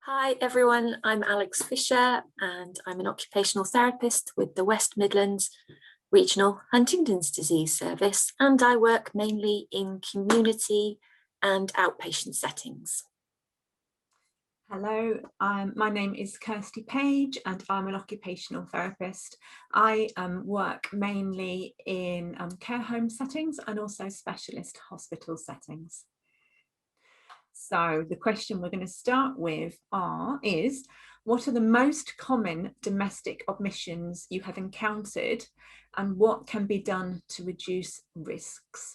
Hi everyone, I'm Alex Fisher and I'm an occupational therapist with the West Midlands Regional Huntington's Disease Service, and I work mainly in community and outpatient settings. Hello, my name is Kirsty Page and I'm an occupational therapist. I work mainly in care home settings and also specialist hospital settings. So the question we're going to start with is, what are the most common domestic omissions you have encountered and what can be done to reduce risks?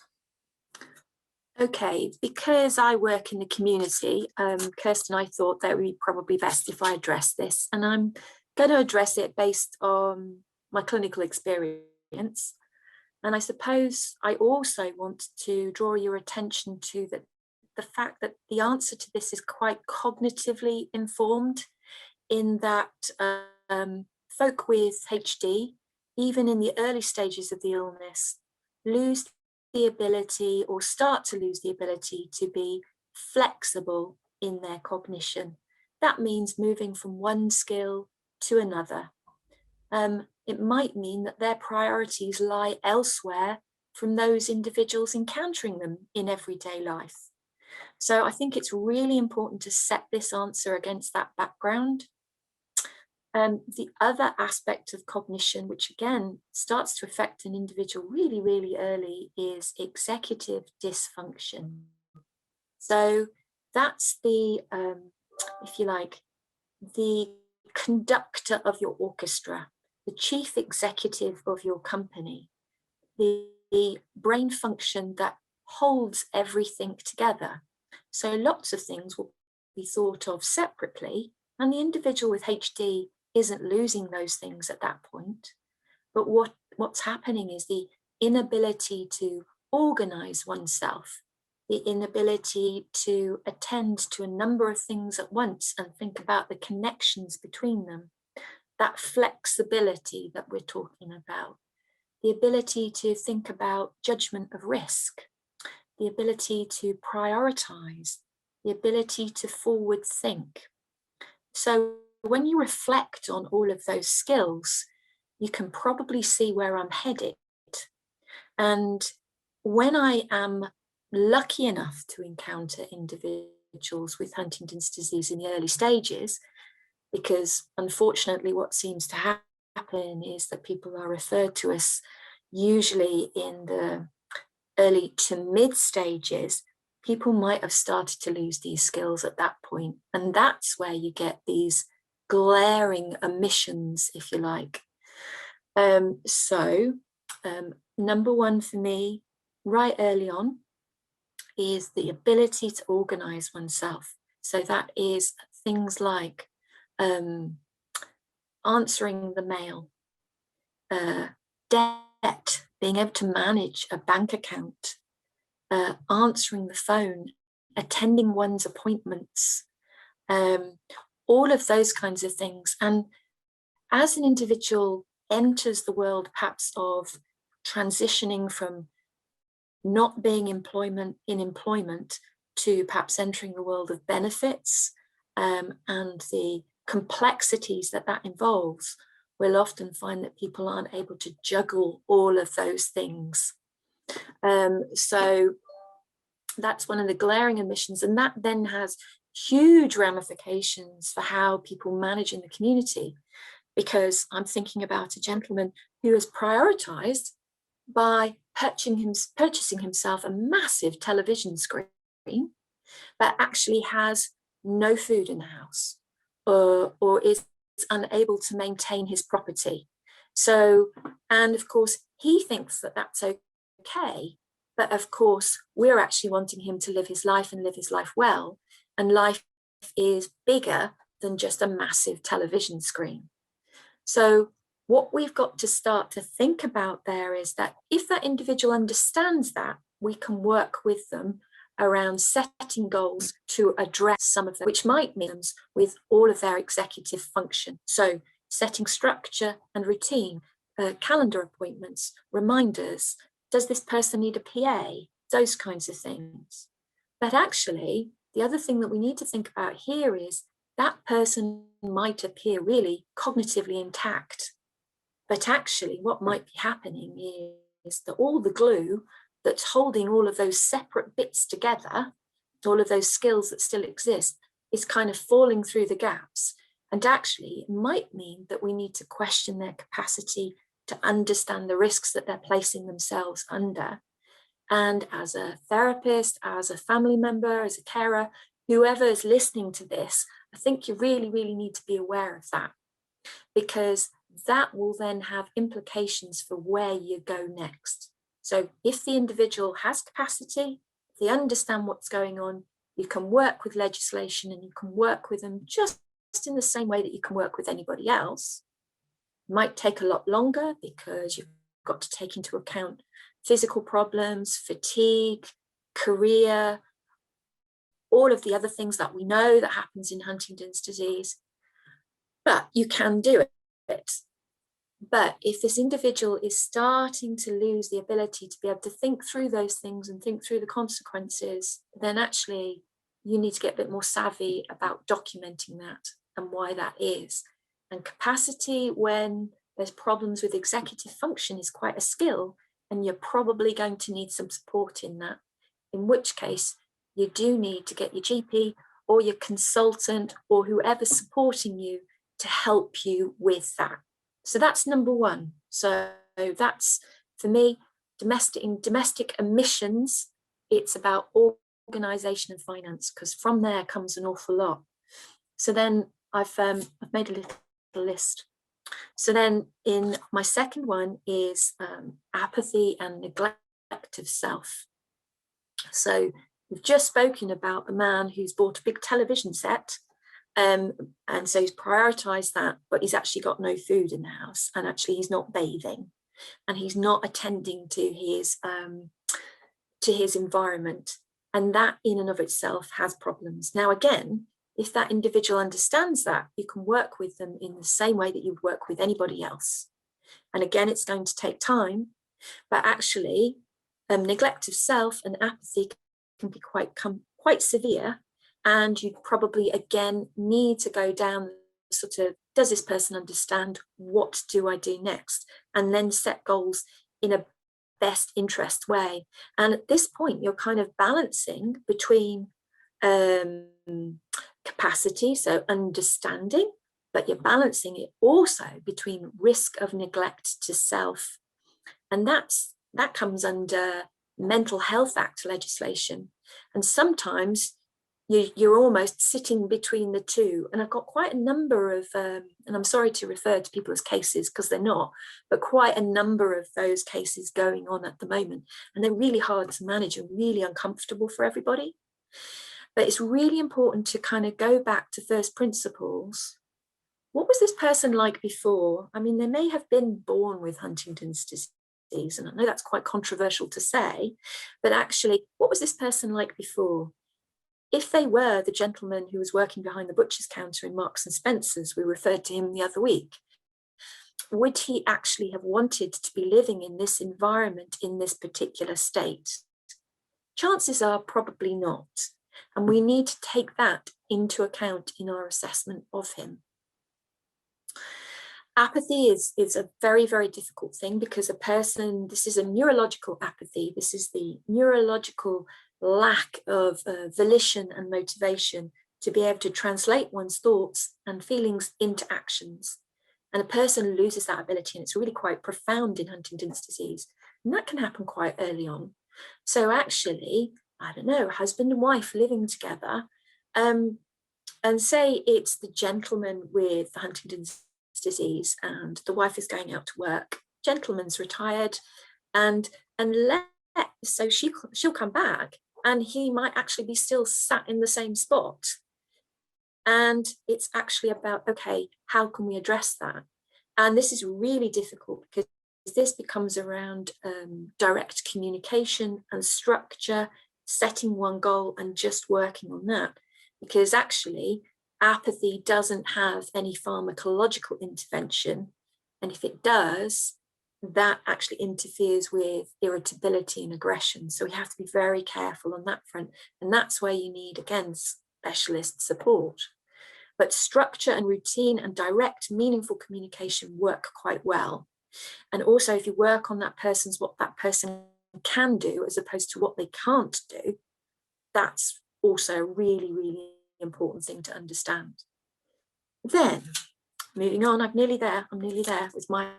Okay, because I work in the community, Kirsten and I thought that it would be probably best if I address this, and I'm going to address it based on my clinical experience. And I suppose I also want to draw your attention to the fact that the answer to this is quite cognitively informed, in that folk with HD, even in the early stages of the illness, lose the ability or start to lose the ability to be flexible in their cognition. That means moving from one skill to another. It might mean that their priorities lie elsewhere from those individuals encountering them in everyday life. So I think it's really important to set this answer against that background. The other aspect of cognition, which again starts to affect an individual really, really early, is executive dysfunction. So that's the, if you like, the conductor of your orchestra, the chief executive of your company, the brain function that holds everything together. So lots of things will be thought of separately, and the individual with HD isn't losing those things at that point. But what's happening is the inability to organize oneself, the inability to attend to a number of things at once and think about the connections between them, that flexibility that we're talking about, the ability to think about judgment of risk, the ability to prioritize, the ability to forward think. So when you reflect on all of those skills, you can probably see where I'm headed. And when I am lucky enough to encounter individuals with Huntington's disease in the early stages, because unfortunately what seems to happen is that people are referred to us usually in the early to mid stages, people might have started to lose these skills at that point. And that's where you get these glaring omissions, if you like. Number one for me, right early on, is the ability to organize oneself. So that is things like answering the mail, debt, being able to manage a bank account, answering the phone, attending one's appointments, all of those kinds of things. And as an individual enters the world perhaps of transitioning from not being in employment to perhaps entering the world of benefits, and the complexities that involves, we'll often find that people aren't able to juggle all of those things. So that's one of the glaring omissions, and that then has huge ramifications for how people manage in the community, because I'm thinking about a gentleman who has prioritized by purchasing himself a massive television screen, but actually has no food in the house, or is unable to maintain his property. So, and of course, he thinks that that's okay, but of course, we're actually wanting him to live his life and live his life well, and life is bigger than just a massive television screen. So what we've got to start to think about there is that if that individual understands that, we can work with them around setting goals to address some of them, which might mean with all of their executive function. So setting structure and routine, calendar appointments, reminders, does this person need a PA? Those kinds of things. But actually, the other thing that we need to think about here is that person might appear really cognitively intact, but actually what might be happening is that all the glue that's holding all of those separate bits together, all of those skills that still exist, is kind of falling through the gaps. And actually, it might mean that we need to question their capacity to understand the risks that they're placing themselves under. And as a therapist, as a family member, as a carer, whoever is listening to this, I think you really, really need to be aware of that, because that will then have implications for where you go next. So if the individual has capacity, they understand what's going on, you can work with legislation and you can work with them just in the same way that you can work with anybody else. It might take a lot longer because you've got to take into account physical problems, fatigue, career, all of the other things that we know that happens in Huntington's disease, but you can do it. But if this individual is starting to lose the ability to be able to think through those things and think through the consequences, then actually you need to get a bit more savvy about documenting that and why that is. And capacity, when there's problems with executive function, is quite a skill, and you're probably going to need some support in that, in which case you do need to get your GP or your consultant or whoever's supporting you to help you with that. So that's number one. So that's, for me, domestic emissions, it's about organisation and finance, because from there comes an awful lot. So then I've made a little list. So then in my second one is apathy and neglect of self. So we've just spoken about a man who's bought a big television set, and so he's prioritized that, but he's actually got no food in the house, and actually he's not bathing, and he's not attending to his environment, and that in and of itself has problems. Now again, if that individual understands that, you can work with them in the same way that you would work with anybody else. And again, it's going to take time, but actually neglect of self and apathy can be quite severe. And you probably, again, need to go down sort of, does this person understand? What do I do next? And then set goals in a best interest way. And at this point, you're kind of balancing between capacity, so understanding, but you're balancing it also between risk of neglect to self. And that comes under Mental Health Act legislation. And sometimes you're almost sitting between the two. And I've got quite a number of, and I'm sorry to refer to people as cases because they're not, but quite a number of those cases going on at the moment. And they're really hard to manage and really uncomfortable for everybody. But it's really important to kind of go back to first principles. What was this person like before? I mean, they may have been born with Huntington's disease, and I know that's quite controversial to say, but actually, what was this person like before? If they were the gentleman who was working behind the butcher's counter in Marks and Spencer's, we referred to him the other week, would he actually have wanted to be living in this environment in this particular state? Chances are probably not. And we need to take that into account in our assessment of him. Apathy is a very, very difficult thing, because a person, this is a neurological apathy. This is the neurological lack of volition and motivation to be able to translate one's thoughts and feelings into actions. And a person loses that ability, and it's really quite profound in Huntington's disease. And that can happen quite early on. So actually, I don't know, husband and wife living together, and say it's the gentleman with Huntington's disease and the wife is going out to work, gentleman's retired, so she'll come back and he might actually be still sat in the same spot. And it's actually about, okay, how can we address that? And this is really difficult because this becomes around direct communication and structure, setting one goal and just working on that. Because actually, apathy doesn't have any pharmacological intervention. And if it does, that actually interferes with irritability and aggression. So we have to be very careful on that front. And that's where you need, again, specialist support. but structure and routine and direct, meaningful communication work quite well. And also, if you work on that person's what that person can do as opposed to what they can't do, that's also a really, really important thing to understand. Then, moving on, I'm nearly there with my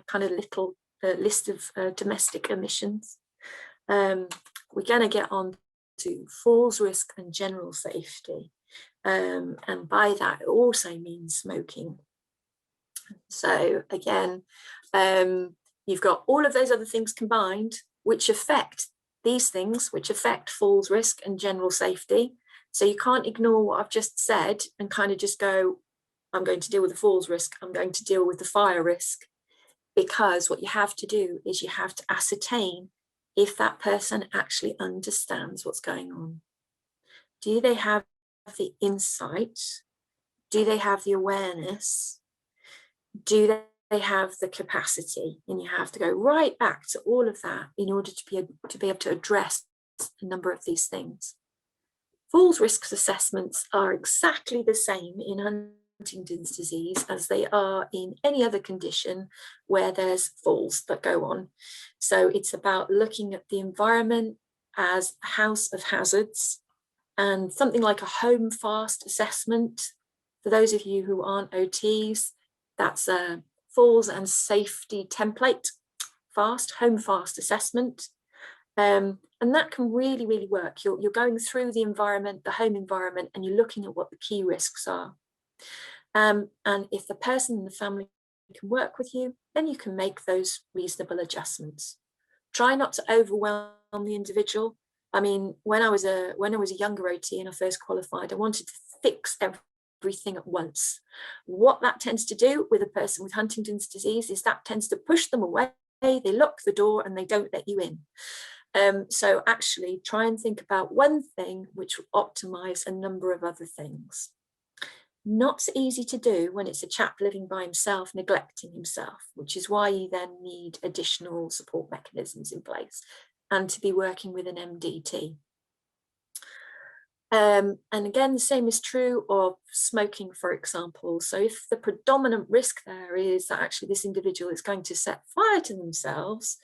kind of little list of domestic emissions. We're going to get on to falls risk and general safety. And by that, it also means smoking. So again, you've got all of those other things combined, which affect these things, which affect falls risk and general safety. So you can't ignore what I've just said and kind of just go, I'm going to deal with the falls risk, I'm going to deal with the fire risk, because what you have to do is you have to ascertain if that person actually understands what's going on. Do they have the insight? Do they have the awareness? Do they have the capacity? And you have to go right back to all of that in order to be able to address a number of these things. Falls risk assessments are exactly the same in Huntington's disease as they are in any other condition where there's falls that go on. So it's about looking at the environment as a house of hazards, and something like a home fast assessment. For those of you who aren't OTs, that's a falls and safety template, home fast assessment. And that can really, really work. You're going through the environment, the home environment, and you're looking at what the key risks are. And if the person in the family can work with you, then you can make those reasonable adjustments. Try not to overwhelm the individual. I mean, when I was a younger OT and I first qualified, I wanted to fix everything at once. What that tends to do with a person with Huntington's disease is that tends to push them away. They lock the door and they don't let you in. So actually try and think about one thing which will optimize a number of other things. Not so easy to do when it's a chap living by himself, neglecting himself, which is why you then need additional support mechanisms in place and to be working with an MDT. And again, the same is true of smoking, for example. So if the predominant risk there is that actually this individual is going to set fire to themselves,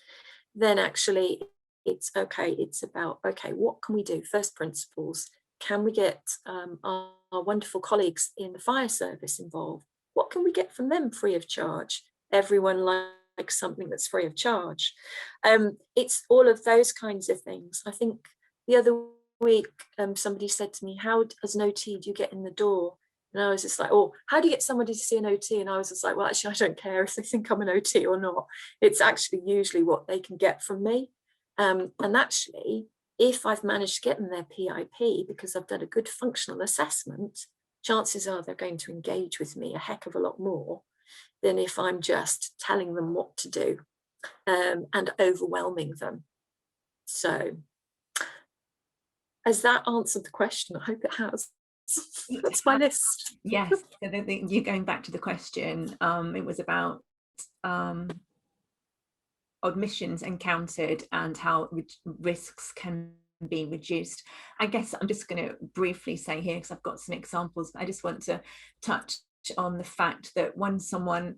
then actually it's okay. It's about, okay, what can we do? First principles. Can we get our wonderful colleagues in the fire service involved? What can we get from them free of charge? Everyone likes something that's free of charge. It's all of those kinds of things. I think the other week, somebody said to me, how, as an OT, do you get in the door? And I was just like, oh, how do you get somebody to see an OT? And I was just like, well, actually, I don't care if they think I'm an OT or not. It's actually usually what they can get from me. And actually, if I've managed to get them their PIP because I've done a good functional assessment, chances are they're going to engage with me a heck of a lot more than if I'm just telling them what to do and overwhelming them. So, has that answered the question? I hope it has. That's my list. Yes, you're going back to the question. It was about omissions encountered and how risks can be reduced. I guess I'm just going to briefly say here, because I've got some examples, but I just want to touch on the fact that when someone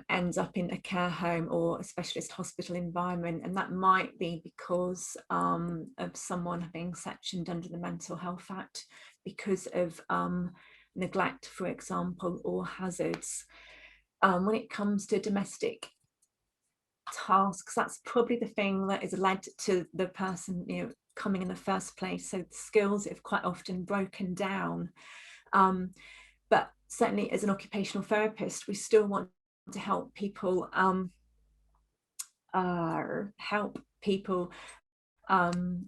ends up in a care home or a specialist hospital environment, and that might be because of someone being sectioned under the Mental Health Act because of neglect, for example, or hazards. When it comes to domestic tasks, that's probably the thing that has led to the person, coming in the first place. So skills have quite often broken down. But certainly as an occupational therapist, we still want to help people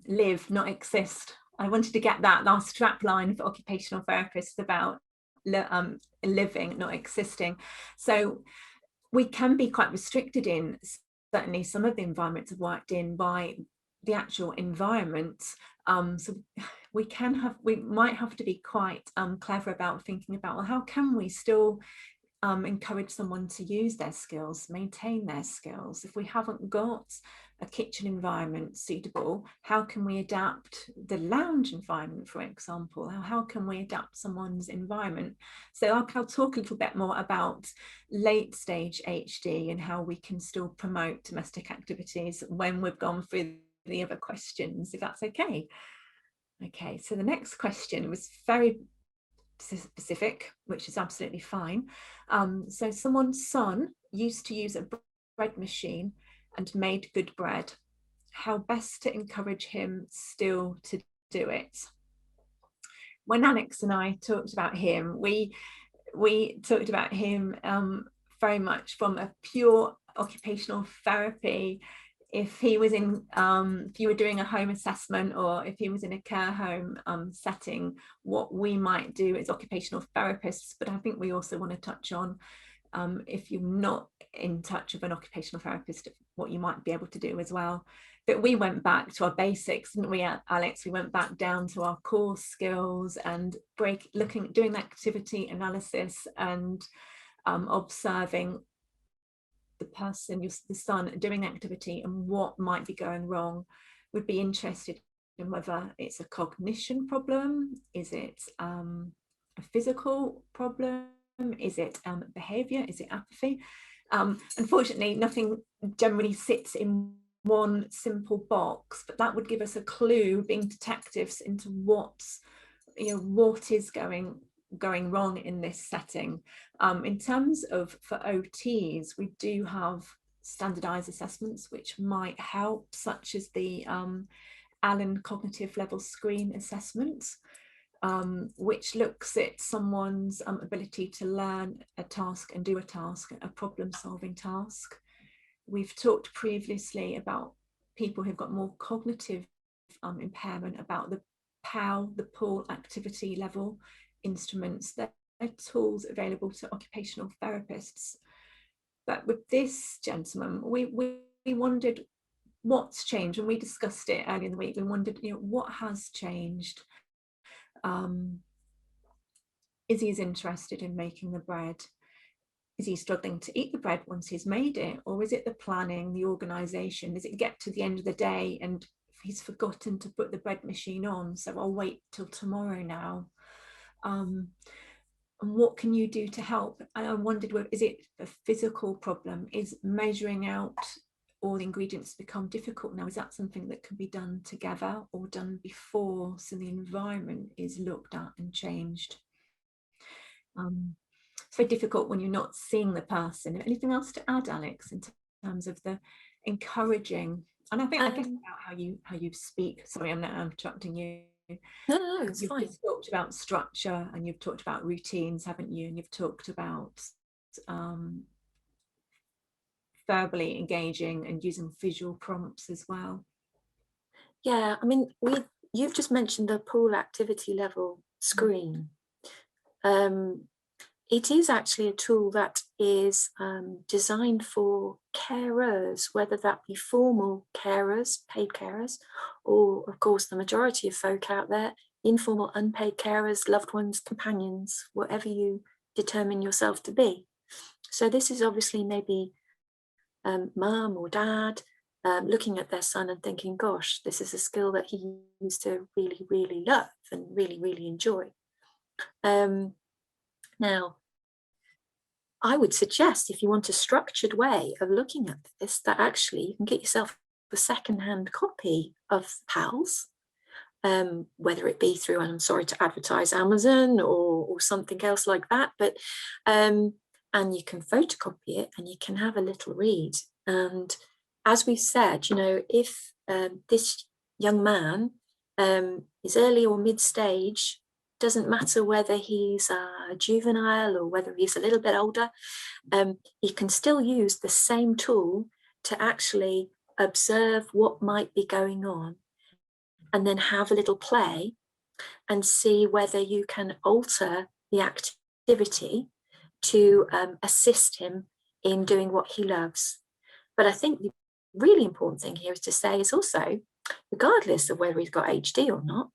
live, not exist. I wanted to get that last strap line for occupational therapists about living, not existing. So we can be quite restricted in certainly some of the environments I've worked in by the actual environment. So we might have to be quite clever about thinking about, well, how can we still encourage someone to use their skills, maintain their skills? If we haven't got a kitchen environment suitable, how can we adapt the lounge environment, for example? How can we adapt someone's environment? So I'll talk a little bit more about late stage HD and how we can still promote domestic activities when we've gone through the other questions, if that's okay. Okay, so the next question was very specific, which is absolutely fine. So someone's son used to use a bread machine and made good bread. How best to encourage him still to do it? When Alex and I talked about him, we talked about him very much from a pure occupational therapy. If he was in, if you were doing a home assessment, or if he was in a care home setting, what we might do as occupational therapists. But I think we also want to touch on, if you're not in touch with an occupational therapist, what you might be able to do as well. But we went back to our basics, didn't we, Alex? We went back down to our core skills and doing activity analysis and observing the person, the son, doing activity and what might be going wrong. We'd be interested in whether it's a cognition problem, is it a physical problem, is it behavior, is it apathy? Unfortunately, nothing generally sits in one simple box, but that would give us a clue, being detectives, into what is going wrong in this setting. In terms of, for OTs, we do have standardized assessments which might help, such as the Allen Cognitive Level Screen assessment, which looks at someone's ability to learn a task and do a task, a problem-solving task. We've talked previously about people who've got more cognitive impairment, about the POW, the pool activity level instruments. They're tools available to occupational therapists. But with this gentleman, we wondered what's changed. When we discussed it earlier in the week, we wondered, what has changed? Is he as interested in making the bread? Is he struggling to eat the bread once he's made it? Or is it the planning, the organisation? Does it get to the end of the day and he's forgotten to put the bread machine on, so I'll wait till tomorrow now? And what can you do to help? And I wondered, is it a physical problem? Is measuring out all the ingredients become difficult now? Is that something that can be done together or done before, so the environment is looked at and changed? It's very difficult when you're not seeing the person. Anything else to add, Alex, in terms of the encouraging? And I guess about how you speak. Sorry, I'm interrupting you. No, it's you've fine. You've talked about structure and you've talked about routines, haven't you? And you've talked about verbally engaging and using visual prompts as well. Yeah, I mean, you've just mentioned the pool activity level screen. It is actually a tool that is designed for carers, whether that be formal carers, paid carers, or of course the majority of folk out there, informal unpaid carers, loved ones, companions, whatever you determine yourself to be. So this is obviously maybe mum or dad looking at their son and thinking, gosh, this is a skill that he used to really, really love and really, really enjoy. Now, I would suggest, if you want a structured way of looking at this, that actually you can get yourself a second-hand copy of PALS, whether it be through, and I'm sorry to advertise Amazon or something else like that, but and you can photocopy it and you can have a little read. And as we've said, if this young man is early or mid-stage, doesn't matter whether he's a juvenile or whether he's a little bit older, you can still use the same tool to actually observe what might be going on and then have a little play and see whether you can alter the activity to assist him in doing what he loves. But I think the really important thing here is to say is also, regardless of whether he's got HD or not,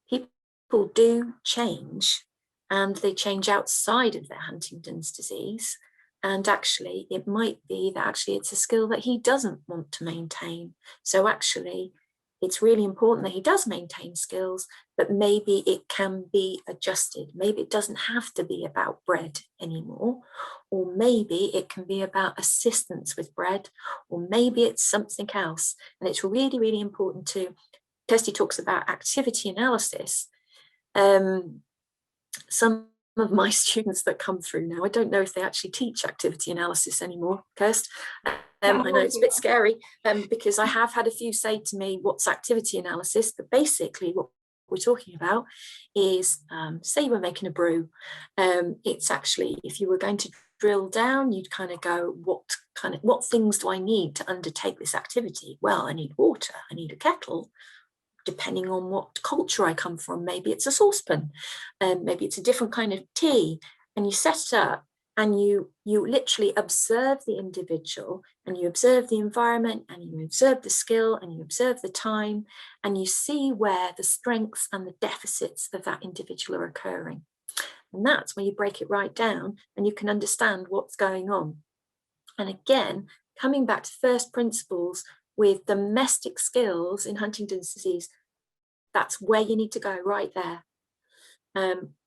people do change. and they change outside of their Huntington's disease. And actually, it might be that actually it's a skill that he doesn't want to maintain. So actually, it's really important that he does maintain skills, but maybe it can be adjusted. Maybe it doesn't have to be about bread anymore, or maybe it can be about assistance with bread, or maybe it's something else. And it's really, really important to, Kirsty talks about activity analysis. Some of my students that come through now, I don't know if they actually teach activity analysis anymore, Kirst. I know it's a bit scary because I have had a few say to me, what's activity analysis? But basically what we're talking about is, say you were making a brew. It's actually, if you were going to drill down, you'd kind of go, what things do I need to undertake this activity? Well, I need water, I need a kettle. Depending on what culture I come from, maybe it's a saucepan, maybe it's a different kind of tea, and you set it up and you literally observe the individual, and you observe the environment, and you observe the skill, and you observe the time, and you see where the strengths and the deficits of that individual are occurring. And that's when you break it right down and you can understand what's going on. And again, coming back to first principles, with domestic skills in Huntington's disease, that's where you need to go, right there.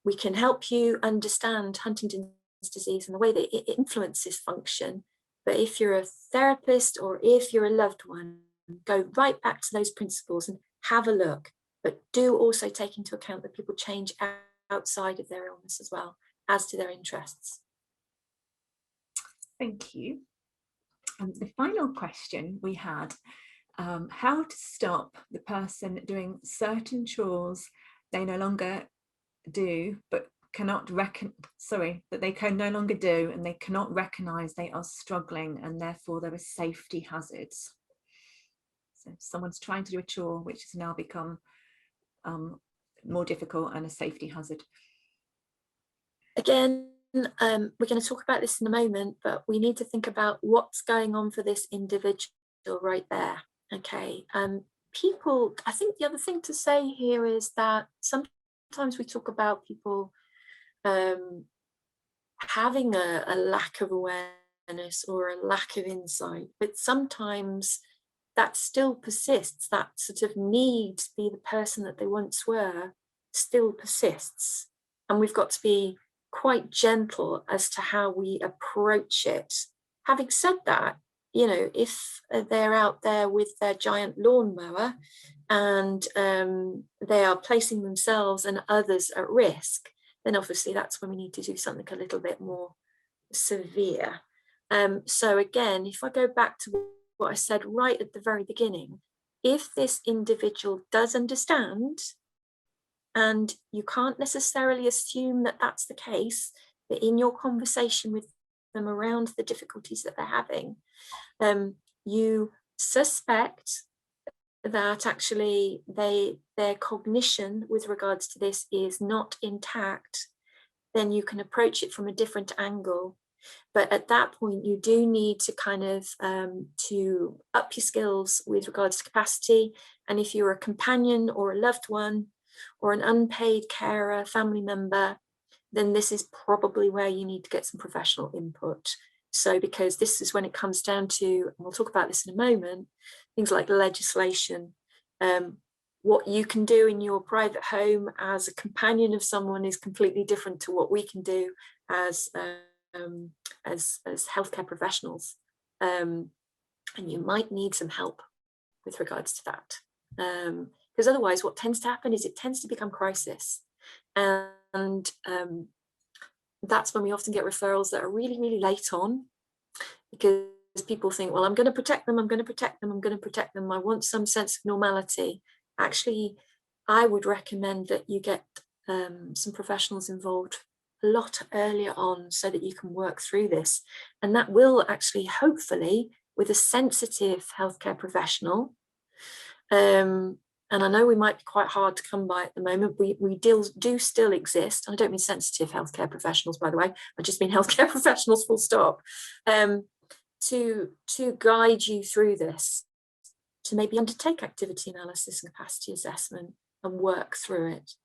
We can help you understand Huntington's disease and the way that it influences function. But if you're a therapist or if you're a loved one, go right back to those principles and have a look. But do also take into account that people change outside of their illness as well, as to their interests. Thank you. The final question we had, how to stop the person doing certain chores they no longer do, but cannot that they can no longer do, and they cannot recognize they are struggling, and therefore there are safety hazards. So someone's trying to do a chore which has now become more difficult and a safety hazard. Again, we're going to talk about this in a moment, but we need to think about what's going on for this individual right there. Okay. People, I think the other thing to say here is that sometimes we talk about people having a lack of awareness or a lack of insight, but sometimes that still persists. That sort of need to be the person that they once were still persists. And we've got to be quite gentle as to how we approach it. Having said that, you know, if they're out there with their giant lawnmower and they are placing themselves and others at risk, then obviously that's when we need to do something a little bit more severe. So again, if I go back to what I said right at the very beginning, if this individual does understand, and you can't necessarily assume that that's the case, but in your conversation with them around the difficulties that they're having, you suspect that actually their cognition with regards to this is not intact, then you can approach it from a different angle. But at that point, you do need to kind of to up your skills with regards to capacity. And if you're a companion or a loved one or an unpaid carer, family member, then this is probably where you need to get some professional input. So because this is when it comes down to, and we'll talk about this in a moment, things like legislation. What you can do in your private home as a companion of someone is completely different to what we can do as healthcare professionals. And you might need some help with regards to that. Because otherwise what tends to happen is it tends to become crisis. And that's when we often get referrals that are really, really late on, because people think, well, I'm going to protect them, I'm going to protect them, I'm going to protect them. I want some sense of normality. Actually, I would recommend that you get some professionals involved a lot earlier on so that you can work through this. And that will actually, hopefully, with a sensitive healthcare professional, and I know we might be quite hard to come by at the moment. We do still exist. I don't mean sensitive healthcare professionals, by the way. I just mean healthcare professionals, full stop. To guide you through this, to maybe undertake activity analysis and capacity assessment and work through it.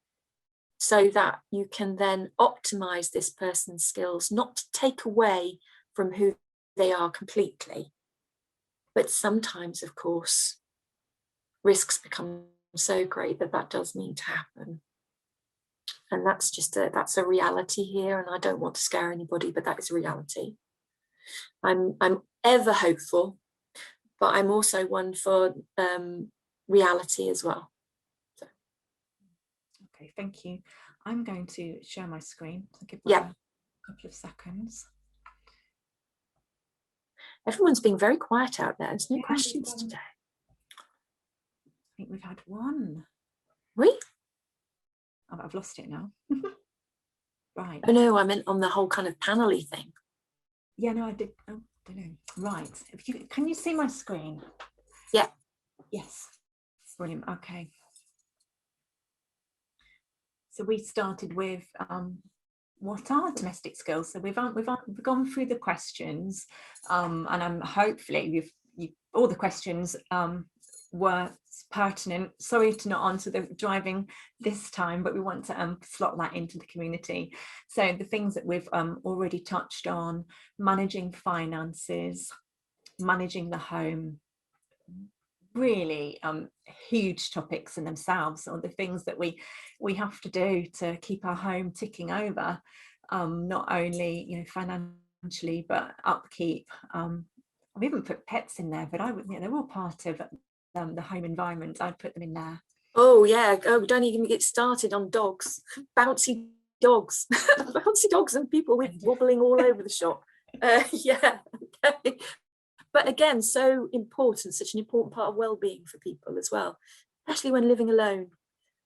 so that you can then optimize this person's skills, not to take away from who they are completely. But sometimes, of course, risks become so great that that does need to happen. And that's just that's a reality here. And I don't want to scare anybody, but that is a reality. I'm ever hopeful, but I'm also one for reality as well. So. Okay, thank you. I'm going to share my screen. I'll give Yeah. a couple of seconds. Everyone's being very quiet out there. There's no questions today. I think we've had one. We? Oh, I've lost it now. Right. Oh no, I meant on the whole kind of panel-y thing. Yeah, no, I did. Oh, I don't know. Right. Can you see my screen? Yeah. Yes. Brilliant. Okay. So we started with what are domestic skills? So we've gone through the questions, and I'm hopefully all the questions were pertinent. Sorry to not answer the driving this time, but we want to slot that into the community. So the things that we've already touched on: managing finances, managing the home. Really huge topics in themselves, or the things that we have to do to keep our home ticking over, not only financially, but upkeep. I've even put pets in there, but they're all part of the home environment. I'd put them in there. Oh yeah. Oh, don't even get started on dogs. Bouncy dogs. Bouncy dogs and people with wobbling all over the shop. Yeah. Okay. But again, so important, such an important part of well-being for people as well, especially when living alone.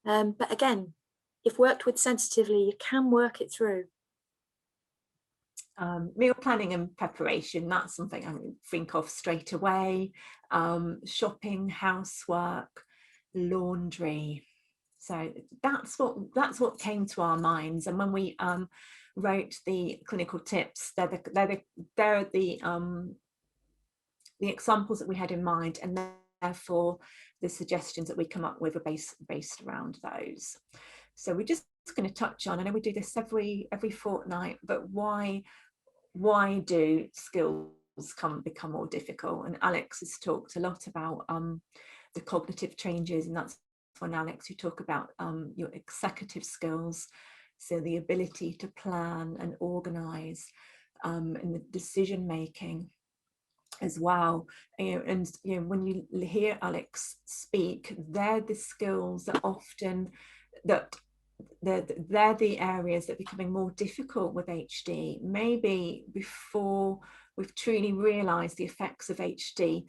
But again, if worked with sensitively, you can work it through. Meal planning and preparation, that's something I think of straight away. Shopping, housework, laundry. So that's what came to our minds. And when we wrote the clinical tips, they're the examples that we had in mind, and therefore the suggestions that we come up with are based around those. So we're just going to touch on, I know we do this every fortnight, but why do skills become more difficult? And Alex has talked a lot about the cognitive changes, and that's when, Alex, you talk about your executive skills, so the ability to plan and organize, and the decision making as well. And when you hear Alex speak, they're the skills that often they're the areas that are becoming more difficult with HD. Maybe before we've truly realized the effects of HD,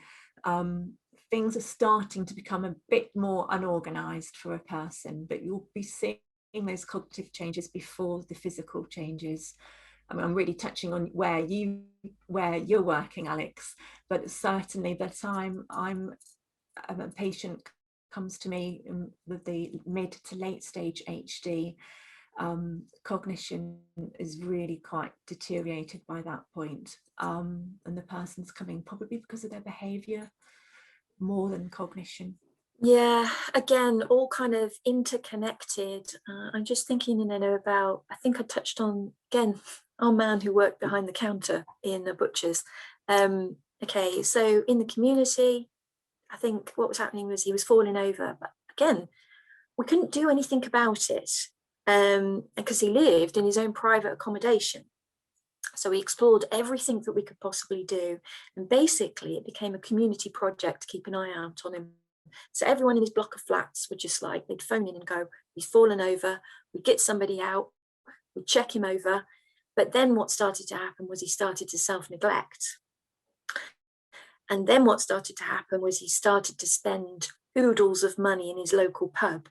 things are starting to become a bit more unorganized for a person, but you'll be seeing those cognitive changes before the physical changes. I mean, I'm really touching on where you're working, Alex, but certainly the time a patient comes to me with the mid to late stage HD, cognition is really quite deteriorated by that point, and the person's coming probably because of their behavior more than cognition. Yeah, again, all kind of interconnected. I'm just thinking, about, I think I touched on, again, our man who worked behind the counter in the butcher's. Okay, so in the community, I think what was happening was he was falling over, but again, we couldn't do anything about it because he lived in his own private accommodation. So we explored everything that we could possibly do. And basically it became a community project to keep an eye out on him. So everyone in his block of flats would just they'd phone in and go, he's fallen over, we'd get somebody out, we'd check him over. But then what started to happen was he started to self-neglect. And then what started to happen was he started to spend oodles of money in his local pub.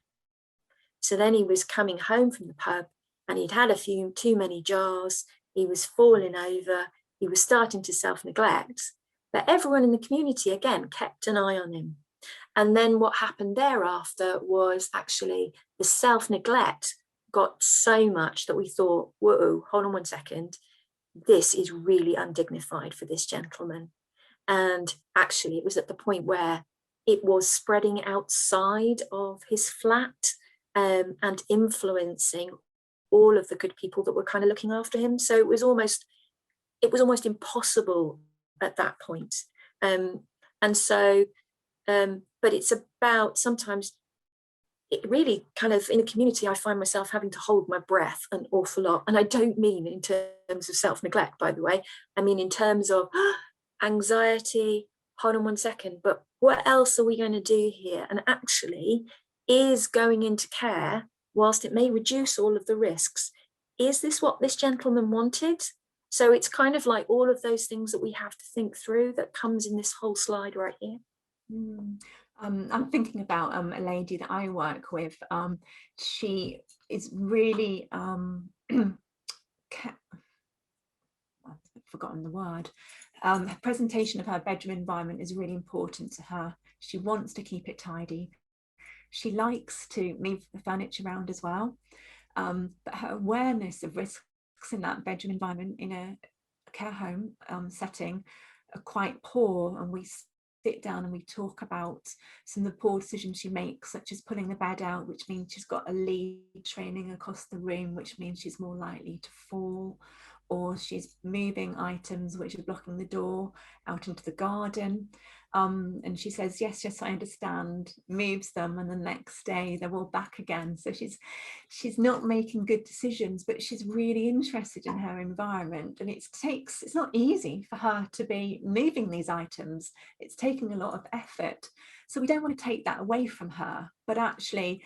So then he was coming home from the pub and he'd had a few too many jars, he was falling over, he was starting to self-neglect. But everyone in the community, again, kept an eye on him. And then what happened thereafter was actually the self-neglect got so much that we thought, whoa, hold on one second, this is really undignified for this gentleman. And actually it was at the point where it was spreading outside of his flat, and influencing all of the good people that were kind of looking after him. So it was almost impossible at that point. And so, but it's about sometimes it really kind of in a community, I find myself having to hold my breath an awful lot. And I don't mean in terms of self-neglect, by the way. I mean in terms of anxiety, hold on one second, but what else are we going to do here? And actually, is going into care, whilst it may reduce all of the risks, is this what this gentleman wanted? So it's kind of like all of those things that we have to think through that comes in this whole slide right here. I'm thinking about a lady that I work with. She is really, I've forgotten the word. Her presentation of her bedroom environment is really important to her. She wants to keep it tidy. She likes to move the furniture around as well. But her awareness of risks in that bedroom environment in a care home setting are quite poor, and we sit down and we talk about some of the poor decisions she makes, such as pulling the bed out, which means she's got a lead training across the room, which means she's more likely to fall, or she's moving items which are blocking the door out into the garden. And she says, yes, I understand, moves them, and the next day they're all back again. So she's not making good decisions, but she's really interested in her environment. And it's not easy for her to be moving these items. It's taking a lot of effort. So we don't want to take that away from her, but actually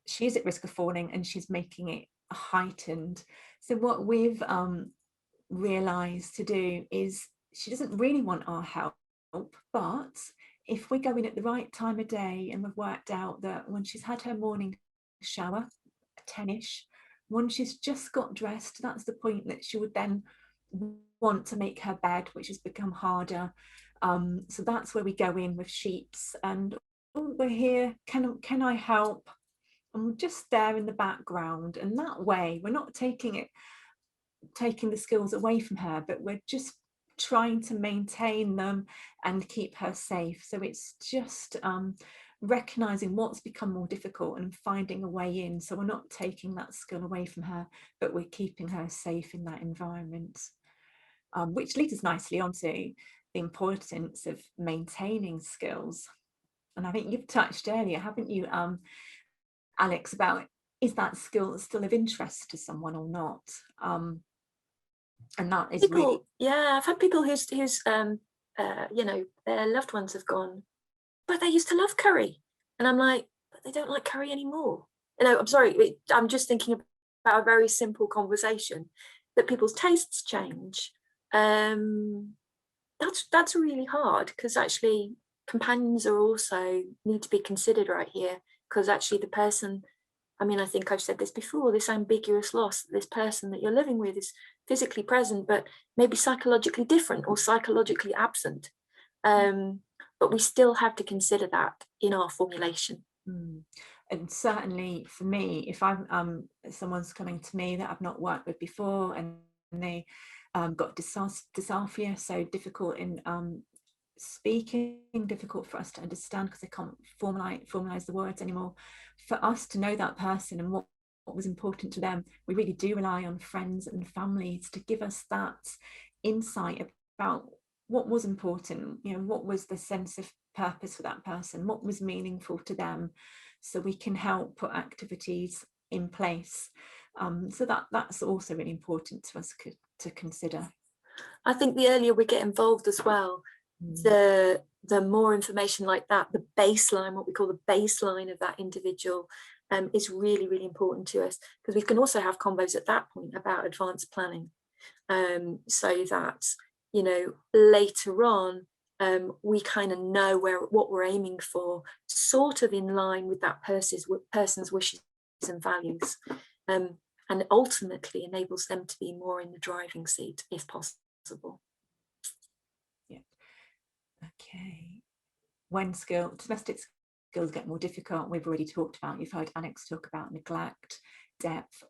she is at risk of falling and she's making it heightened. So what we've realized to do is she doesn't really want our help. But if we go in at the right time of day, and we've worked out that when she's had her morning shower, 10ish, when she's just got dressed, that's the point that she would then want to make her bed, which has become harder. So that's where we go in with sheets and, oh, we're here, can I help? And we're just there in the background, and that way we're not taking the skills away from her, but we're just trying to maintain them and keep her safe. So it's just recognizing what's become more difficult and finding a way in. So we're not taking that skill away from her, but we're keeping her safe in that environment, which leads us nicely onto the importance of maintaining skills. And I think you've touched earlier, haven't you, Alex, about is that skill still of interest to someone or not? And that is people, really, yeah, I've had people whose you know, their loved ones have gone, but they used to love curry, and I'm like, but they don't like curry anymore. You know, I'm sorry, I'm just thinking about a very simple conversation that people's tastes change. That's really hard, because actually companions are also need to be considered right here, because actually the person, I mean, I think I've said this before, this ambiguous loss, this person that you're living with is physically present, but maybe psychologically different or psychologically absent. But we still have to consider that in our formulation. And certainly for me, if I'm someone's coming to me that I've not worked with before, and they got dysarthria, so difficult in speaking, difficult for us to understand because they can't formalize the words anymore. For us to know that person and what was important to them, we really do rely on friends and families to give us that insight about what was important, you know, what was the sense of purpose for that person, what was meaningful to them, so we can help put activities in place. So that's also really important to us to consider. I think the earlier we get involved as well, the more information like that, the baseline, what we call the baseline of that individual, is really, really important to us, because we can also have combos at that point about advanced planning, so that, you know, later on we kind of know what we're aiming for, sort of in line with that person's wishes and values, and ultimately enables them to be more in the driving seat if possible. Yeah. Okay. When domestic skills get more difficult, we've already talked about, you've heard Alex talk about neglect, depth,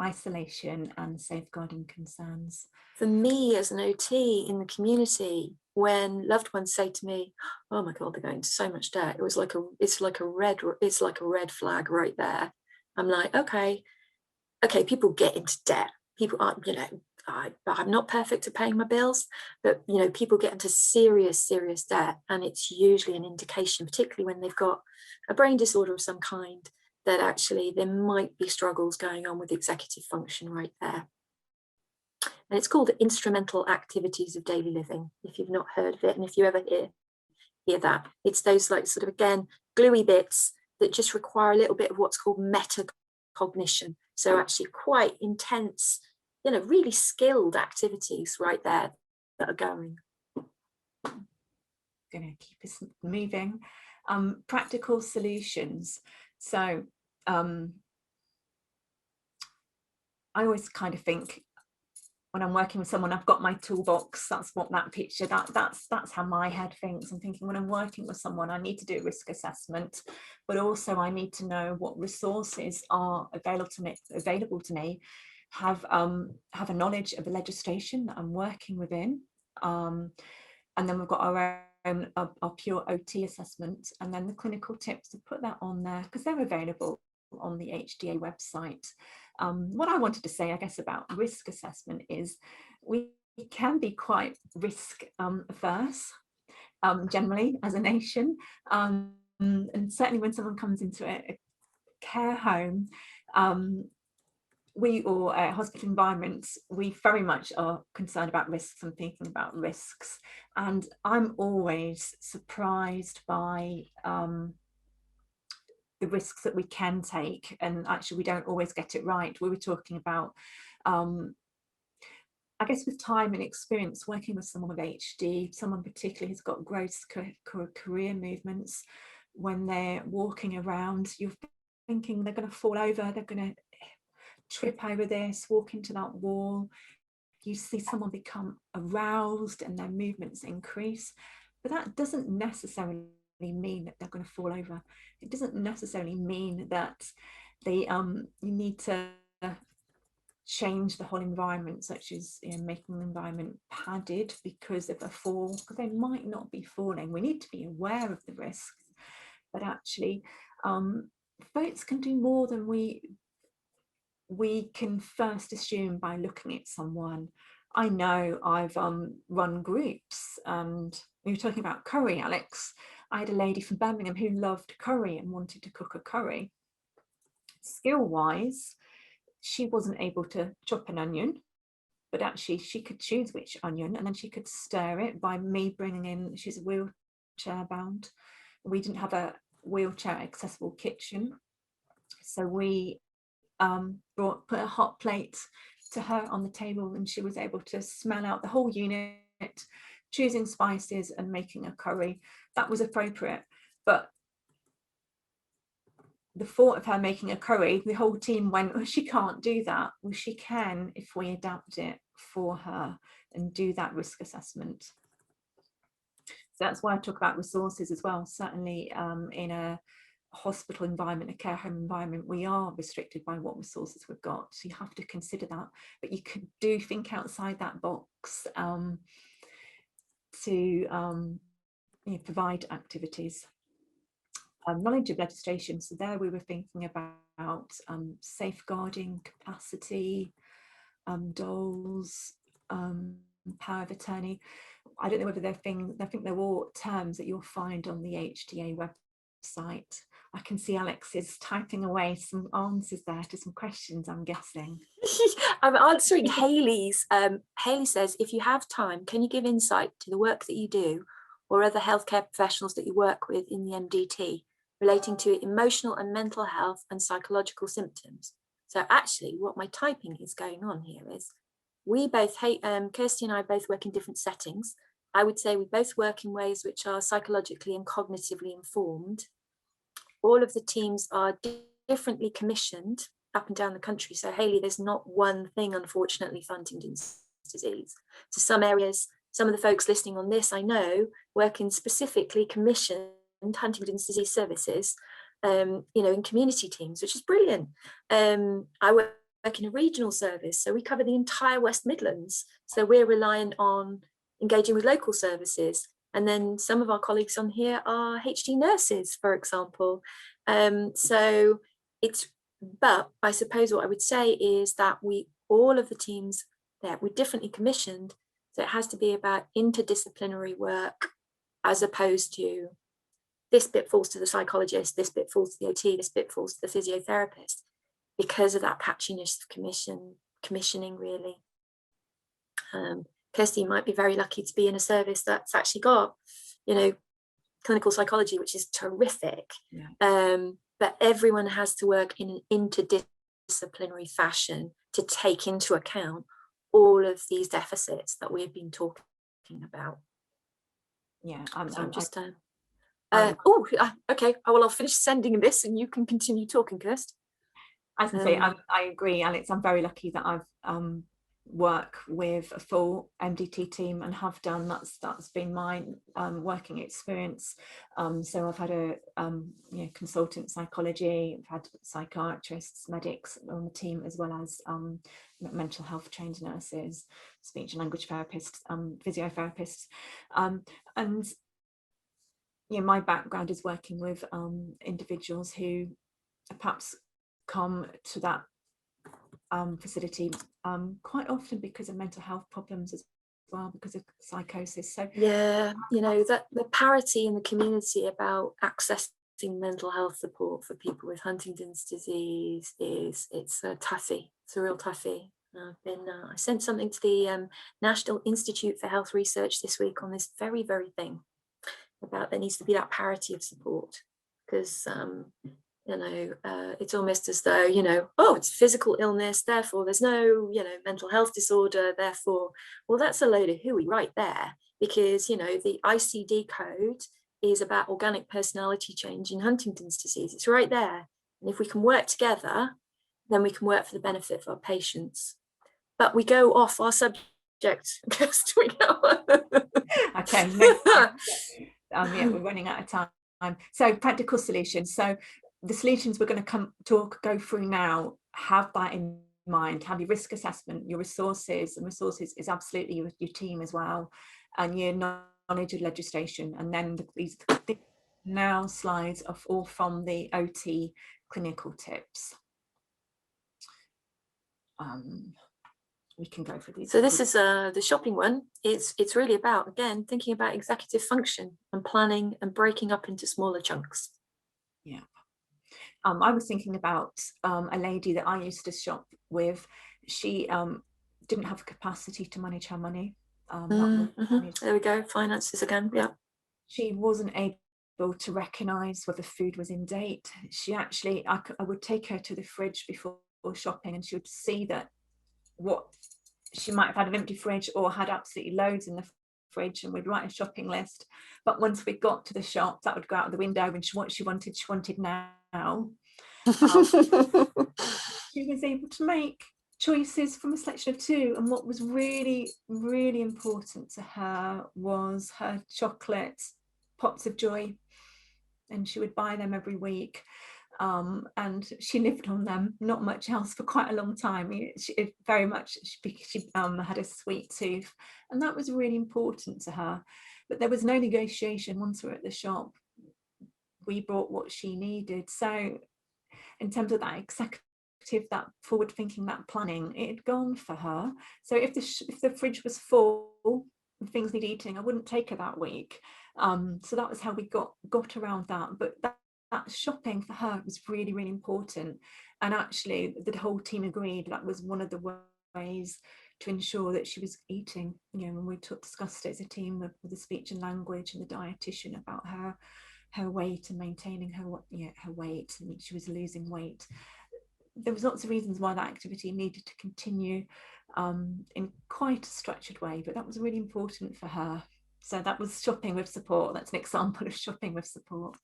isolation and safeguarding concerns. For me as an OT in the community, when loved ones say to me, "Oh my God, they're going into so much debt," it's like a red flag right there. I'm like, okay, people get into debt. People aren't, I'm not perfect at paying my bills, but people get into serious debt, and it's usually an indication, particularly when they've got a brain disorder of some kind, that actually there might be struggles going on with executive function right there. And it's called the instrumental activities of daily living, if you've not heard of it. And if you ever hear that, it's those like sort of, again, gluey bits that just require a little bit of what's called metacognition. So actually quite intense, really skilled activities right there that are going. Going to keep us moving. Practical solutions. So I always kind of think, when I'm working with someone, I've got my toolbox. That's what that picture, that's how my head thinks. I'm thinking, when I'm working with someone, I need to do a risk assessment, but also I need to know what resources are available to me, have a knowledge of the legislation that I'm working within, and then we've got our own our pure OT assessment, and then the clinical tips, to put that on there because they're available on the HDA website. What I wanted to say, I guess, about risk assessment is we can be quite risk averse generally as a nation, and certainly when someone comes into a care home or hospital environments, we very much are concerned about risks and thinking about risks, and I'm always surprised by the risks that we can take, and actually we don't always get it right. We were talking about I guess with time and experience working with someone with HD, someone particularly who's got gross career movements, when they're walking around, you're thinking they're going to fall over, they're going to trip over this, walk into that wall. You see someone become aroused and their movements increase, but that doesn't necessarily mean that they're going to fall over. It doesn't necessarily mean that they you need to change the whole environment, such as making the environment padded because of a fall, because they might not be falling. We need to be aware of the risks, but actually folks can do more than we can first assume by looking at someone. I know I've run groups, and we were talking about curry, Alex. I had a lady from Birmingham who loved curry and wanted to cook a curry. Skill-wise, she wasn't able to chop an onion, but actually she could choose which onion, and then she could stir it by me bringing in, she's wheelchair bound. We didn't have a wheelchair accessible kitchen, so we put a hot plate to her on the table, and she was able to smell out the whole unit, choosing spices and making a curry. That was appropriate. But the thought of her making a curry, the whole team went, "Oh, she can't do that." Well, she can if we adapt it for her and do that risk assessment. So that's why I talk about resources as well. Certainly in a hospital environment, a care home environment, we are restricted by what resources we've got. So you have to consider that, but you could think outside that box to provide activities. Knowledge of legislation. So there we were thinking about safeguarding capacity, doles, power of attorney. I don't know whether I think they're all terms that you'll find on the HDA website. I can see Alex is typing away some answers there to some questions, I'm guessing. I'm answering Hayley's. Hayley says, if you have time, can you give insight to the work that you do or other healthcare professionals that you work with in the MDT relating to emotional and mental health and psychological symptoms? So actually what my typing is going on here is, we both, Kirsty and I both work in different settings. I would say we both work in ways which are psychologically and cognitively informed. All of the teams are differently commissioned up and down the country. So Hayley, there's not one thing, unfortunately, for Huntington's disease. So some areas, some of the folks listening on this, I know, work in specifically commissioned Huntington's disease services, in community teams, which is brilliant. I work in a regional service, so we cover the entire West Midlands. So we're reliant on engaging with local services. And then some of our colleagues on here are HD nurses, for example. So it's, but I suppose what I would say is that all of the teams that we're differently commissioned, so it has to be about interdisciplinary work, as opposed to this bit falls to the psychologist, this bit falls to the OT, this bit falls to the physiotherapist, because of that patchiness of commissioning, really. Kirsty might be very lucky to be in a service that's actually got, you know, clinical psychology, which is terrific. Yeah. But everyone has to work in an interdisciplinary fashion to take into account all of these deficits that we've been talking about. Yeah, okay. Well, I'll finish sending this and you can continue talking, Kirst. As I say, I agree, Alex. I'm very lucky that I've work with a full MDT team and have done. That's been my working experience. So I've had a consultant psychology, I've had psychiatrists, medics on the team, as well as mental health trained nurses, speech and language therapists, physiotherapists, and my background is working with individuals who perhaps come to that facility quite often because of mental health problems as well, because of psychosis. So yeah, that the parity in the community about accessing mental health support for people with Huntington's disease it's a toughie. It's a real toughie. I sent something to the National Institute for Health Research this week on this very thing, about there needs to be that parity of support, because it's almost as though, it's physical illness, therefore there's no, mental health disorder, therefore, well, that's a load of hooey right there, because, the ICD code is about organic personality change in Huntington's disease. It's right there. And if we can work together, then we can work for the benefit of our patients. But we go off our subject. Okay. We're running out of time. So practical solutions. So the solutions we're going to go through now, have that in mind, have your risk assessment, your resources, and resources is absolutely your team as well, and your knowledge of legislation. And then these now slides are all from the OT clinical tips. We can go for these. So this is the shopping one. It's really about, again, thinking about executive function and planning and breaking up into smaller chunks. Yeah. I was thinking about a lady that I used to shop with. She didn't have a capacity to manage her money. There we go, finances again. Yeah. She wasn't able to recognise whether food was in date. She actually, I would take her to the fridge before shopping, and she would see that what she might have had an empty fridge or had absolutely loads in the fridge, and we'd write a shopping list. But once we got to the shop, that would go out the window, and what she wanted now. She was able to make choices from a selection of 2, and what was really important to her was her chocolate pots of joy, and she would buy them every week. And she lived on them, not much else, for quite a long time. She had a sweet tooth, and that was really important to her. But there was no negotiation. Once we were at the shop, we brought what she needed. So in terms of that executive, that forward thinking, that planning, it had gone for her. So if the fridge was full and things need eating, I wouldn't take her that week. So that was how we got around that. But that shopping for her was really important, and actually the whole team agreed that was one of the ways to ensure that she was eating. When we discussed it as a team with the speech and language and the dietitian about her weight and maintaining her weight, and she was losing weight. There was lots of reasons why that activity needed to continue in quite a structured way, but that was really important for her. So that was shopping with support. That's an example of shopping with support.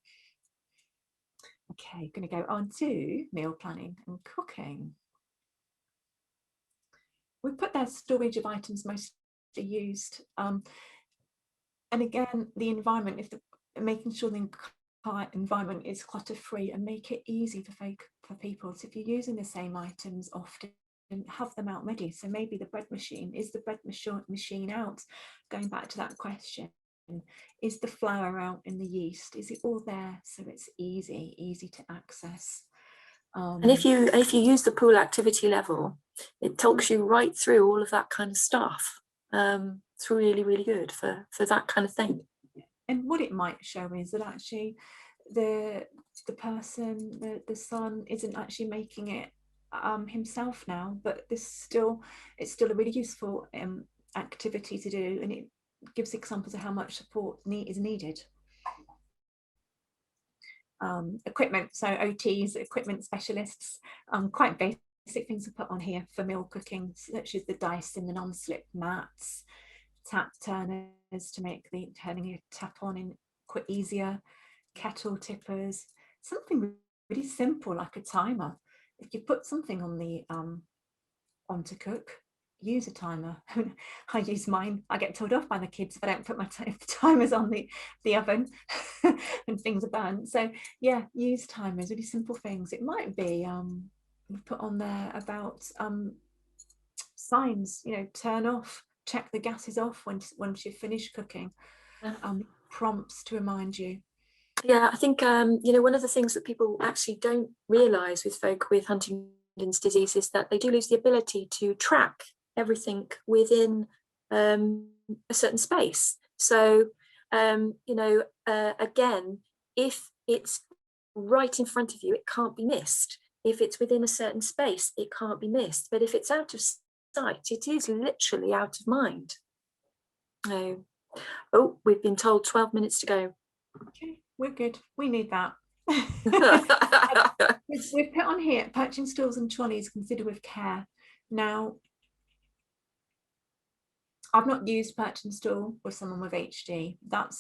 Okay, going to go on to meal planning and cooking. We put there storage of items mostly used. And again, the environment, making sure the environment is clutter-free and make it easy for people. So if you're using the same items often, have them out ready. So maybe the bread machine, is the bread machine out? Going back to that question, is the flour out in the yeast? Is it all there so it's easy to access? And if you use the pool activity level, it talks you right through all of that kind of stuff. It's really, really good for that kind of thing. And what it might show is that actually the person, the son, isn't actually making it himself now, but it's still a really useful activity to do, and it gives examples of how much support is needed. Equipment, so OTs, equipment specialists, quite basic things to put on here for meal cooking, such as the dice and the non-slip mats, tap turners to make the turning your tap on in quite easier, kettle tippers, something really simple like a timer. If you put something on the on to cook, use a timer. I use mine. I get told off by the kids if I don't put my timers on the oven and things are burnt. So yeah, use timers, really simple things. It might be put on there about signs, you know, turn off, check the gas is off once you've finished cooking. Prompts to remind you. Yeah, I think you know, one of the things that people actually don't realise with folk with Huntington's disease is that they do lose the ability to track everything within a certain space. So you know, again, if it's right in front of you, it can't be missed. If it's within a certain space, it can't be missed. But if it's out of sight, it is literally out of mind. Oh, we've been told 12 minutes to go. Okay, we're good. We need that. We've put on here, perching stools and trolleys considered with care. Now, I've not used perching stool with someone with HD. That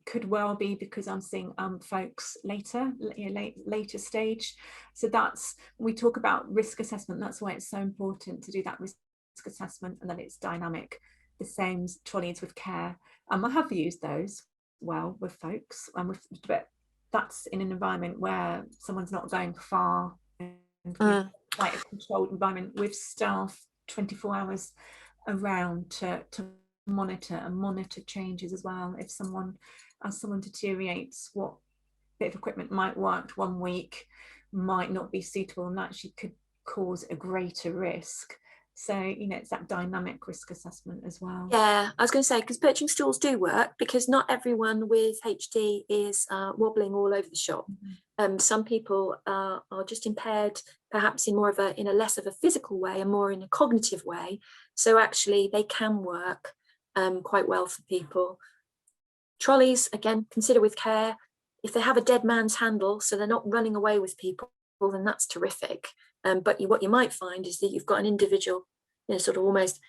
could well be because I'm seeing folks later, later stage. So that's, when we talk about risk assessment, that's why it's so important to do that risk assessment, and then it's dynamic. The same as trolleys with care. I have used those well with folks, but that's in an environment where someone's not going far, and quite a controlled environment with staff 24 hours around to monitor changes as well. If someone deteriorates, what bit of equipment might work one week might not be suitable, and actually could cause a greater risk. So, you know, it's that dynamic risk assessment as well. Yeah, I was going to say, because perching stools do work, because not everyone with HD is wobbling all over the shop. Some people are just impaired, perhaps in a less of a physical way and more in a cognitive way. So actually they can work quite well for people. Trolleys, again, consider with care. If they have a dead man's handle, so they're not running away with people, then that's terrific. But what you might find is that you've got an individual, you know, sort of almost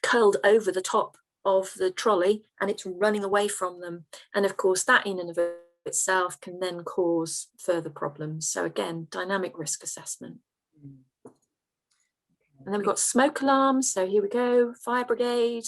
curled over the top of the trolley, and it's running away from them. And of course, that in and of itself can then cause further problems. So again, dynamic risk assessment. And then we've got smoke alarms. So here we go, fire brigade,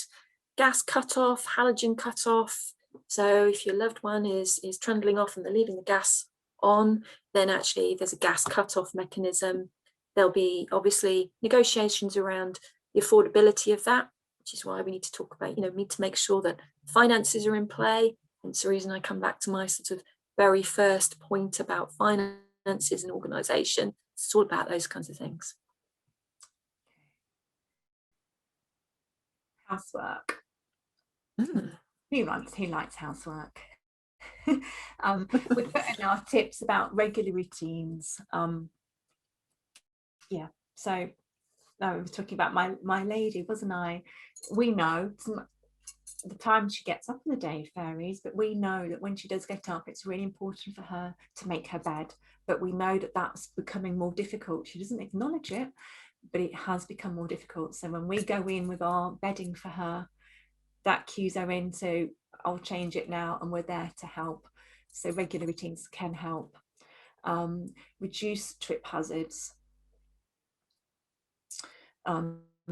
gas cut-off, halogen cut-off. So if your loved one is trundling off and they're leaving the gas on, then actually there's a gas cut-off mechanism. There'll be obviously negotiations around the affordability of that, which is why we need to talk about, you know, need to make sure that finances are in play. And it's the reason I come back to my sort of very first point about finances and organisation. It's all about those kinds of things. Housework. He likes housework. We put in our tips about regular routines. Yeah, so I was talking about my lady, wasn't I? We know the time she gets up in the day varies, but we know that when she does get up, it's really important for her to make her bed. But we know that that's becoming more difficult. She doesn't acknowledge it, but it has become more difficult. So when we go in with our bedding for her, that cues her in. So I'll change it now, and we're there to help. So regular routines can help. Reduce trip hazards.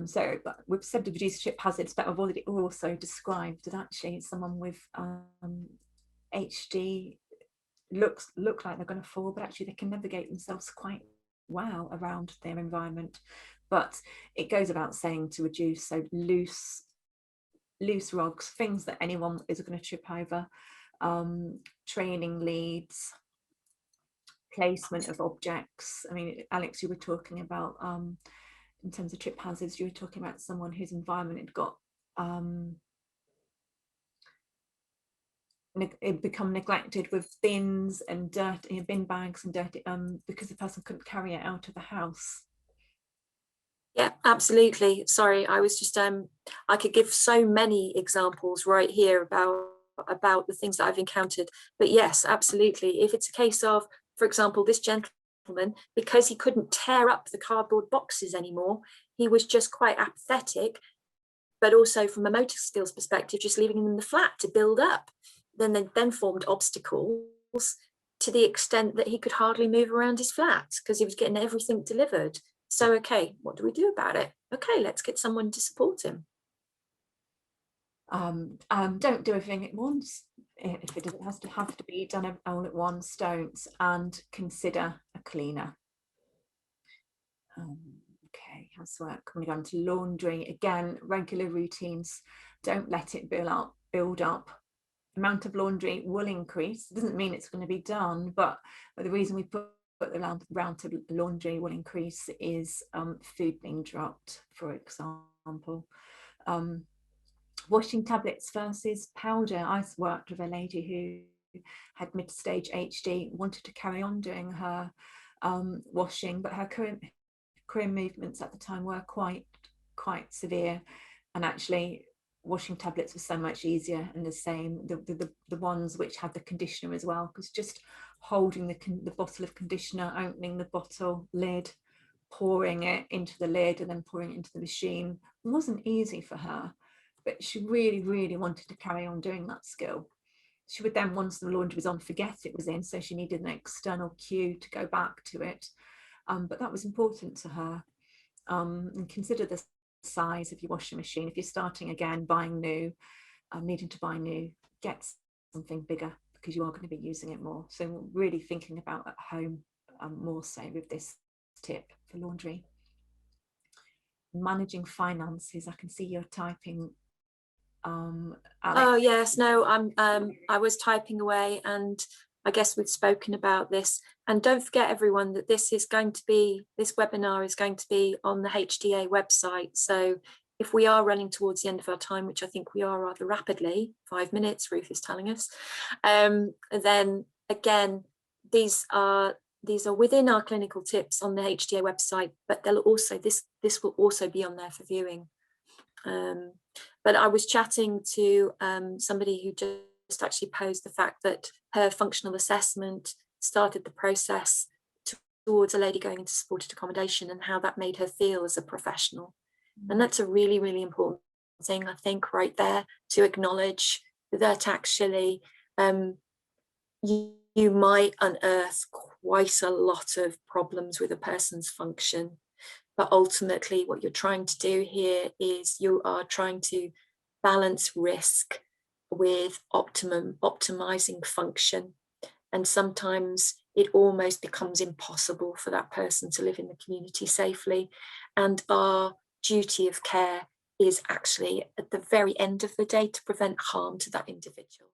So we've said to reduce trip hazards, but I've already also described that actually someone with HD look like they're going to fall, but actually they can navigate themselves quite wow around their environment. But it goes about saying to reduce, so loose rugs, things that anyone is going to trip over, training leads, placement of objects. I mean, Alex, you were talking about in terms of trip hazards, you were talking about someone whose environment had got it become neglected with bins and dirt, bin bags and dirty, because the person couldn't carry it out of the house. Yeah, absolutely. Sorry, I was just I could give so many examples right here about the things that I've encountered. But yes, absolutely. If it's a case of, for example, this gentleman, because he couldn't tear up the cardboard boxes anymore, he was just quite apathetic, but also from a motor skills perspective, just leaving them in the flat to build up. Then formed obstacles to the extent that he could hardly move around his flat because he was getting everything delivered. So, okay, what do we do about it? Okay, let's get someone to support him. Don't do everything at once. If it doesn't have to be done all at once, don't. And consider a cleaner. Okay, housework. Coming on to laundry. Again, regular routines. Don't let it build up. Amount of laundry will increase. It doesn't mean it's going to be done, but the reason we put the amount of laundry will increase is food being dropped, for example. Washing tablets versus powder. I worked with a lady who had mid-stage HD, wanted to carry on doing her washing, but her career movements at the time were quite severe, and actually washing tablets was so much easier, and the same the ones which had the conditioner as well, because just holding the bottle of conditioner, opening the bottle lid, pouring it into the lid and then pouring it into the machine wasn't easy for her, but she really wanted to carry on doing that skill. She would then, once the laundry was on, forget it was in, so she needed an external cue to go back to it, but that was important to her. And consider the size of your washing machine. If you're starting again, buying new, needing to buy new, get something bigger because you are going to be using it more. So really thinking about at home more so with this tip for laundry. Managing finances. I can see you're typing, Alex. Oh yes, no, I was typing away, and I guess we've spoken about this. And don't forget, everyone, that this webinar is going to be on the HDA website. So if we are running towards the end of our time, which I think we are rather rapidly, 5 minutes, Ruth is telling us, then again, these are within our clinical tips on the HDA website, but they'll also, this will also be on there for viewing. But I was chatting to somebody who just actually posed the fact that her functional assessment started the process towards a lady going into supported accommodation, and how that made her feel as a professional. And that's a really important thing, I think, right there, to acknowledge that actually you might unearth quite a lot of problems with a person's function. But ultimately, what you're trying to do here is you are trying to balance risk with optimizing function. And sometimes it almost becomes impossible for that person to live in the community safely. And our duty of care is actually at the very end of the day to prevent harm to that individual.